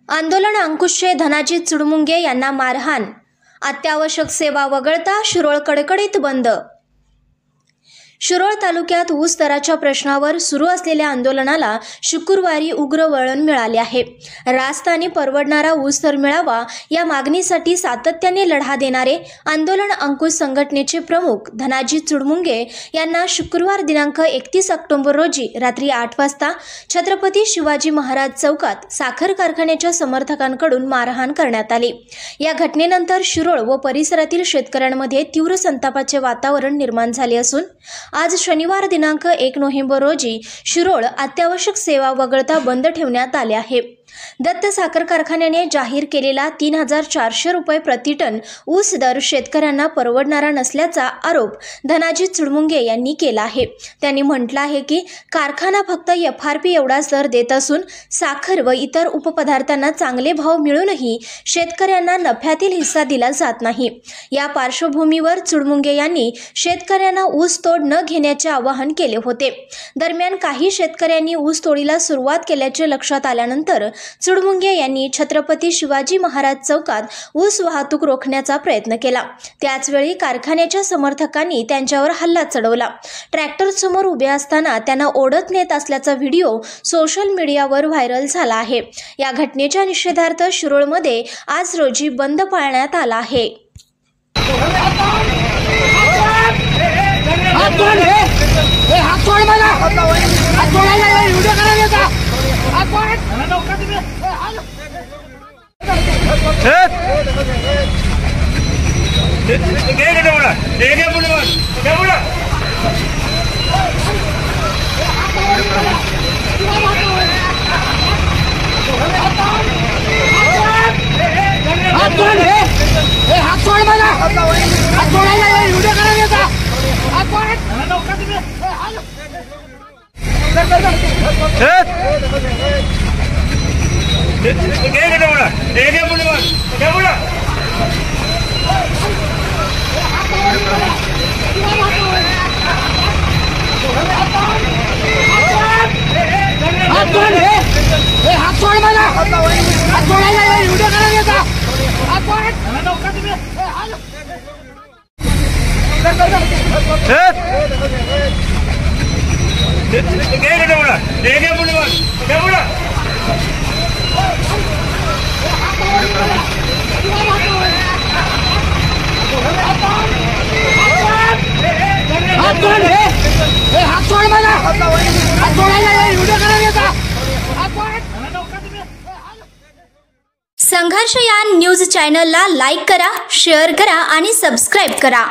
आंदोलन अंकुशचे धनाजी चुडमुंगे यांना मारहाण, अत्यावश्यक सेवा वगळता शिरोळ कडकडीत बंद। शिरोळ तालुक्यात ऊस दराच्या प्रश्नावर सुरू असलेल्या आंदोलनाला शुक्रवारी उग्र वळण मिळाले आहे। रास्त आणि परवडणारा ऊस दर मिळावा या मागणीसाठी सातत्याने लढा देणारे आंदोलन अंकुश संघटनेचे प्रमुख धनाजी चुडमुंगे यांना शुक्रवार दिनांक 31 ऑक्टोबर रोजी रात्री 8 वाजता छत्रपती शिवाजी महाराज चौकात साखर कारखान्याच्या समर्थकांकडून मारहाण करण्यात आली। या घटनेनंतर शिरोळ व परिसरातील शेतकऱ्यांमध्ये तीव्र संतापाचे वातावरण निर्माण झाले असून आज शनिवार दिनांक 1 नोव्हेंबर रोजी शिरोळ अत्यावश्यक सेवा वगळता बंद ठेवण्यात आले आहे। दत्त साखर कारखान्याने जाहीर केलेला 3400 रुपये प्रति टन ऊस दर शेतकऱ्यांना परवडणारा नसल्याचा आरोप धनाजी चुडमुंगे यांनी केला आहे। त्यांनी म्हटलं आहे की कारखाना फक्त FRP एवढाच दर देत असून साखर व इतर उपपदार्थांना चांगले भाव मिळूनही शेतकऱ्यांना नफ्यातील हिस्सा दिला जात नाही। या पार्श्वभूमीवर चुडमुंगे यांनी शेतकऱ्यांना ऊस तोड न घेण्याचे आवाहन केले होते। दरम्यान काही शेतकऱ्यांनी ऊस तोडीला सुरुवात केल्याचे लक्षात आल्यानंतर चुडमुंगे यांनी छत्रपती शिवाजी महाराज चौकात ऊस वाहतूक रोखण्याचा प्रयत्न केला। त्याचवेळी कारखान्याच्या समर्थकांनी त्यांच्यावर हल्ला चढवला। ट्रॅक्टर समोर उभे असताना त्यांना ओढत नेत असल्याचा व्हिडिओ सोशल मीडियावर व्हायरल झाला आहे। या घटनेच्या निषेधार्थ शिरोळमध्ये आज रोजी बंद पाळण्यात आला आहे। संघर्ष यान न्यूज चॅनलला लाईक करा, शेअर करा आणि सबस्क्राइब करा।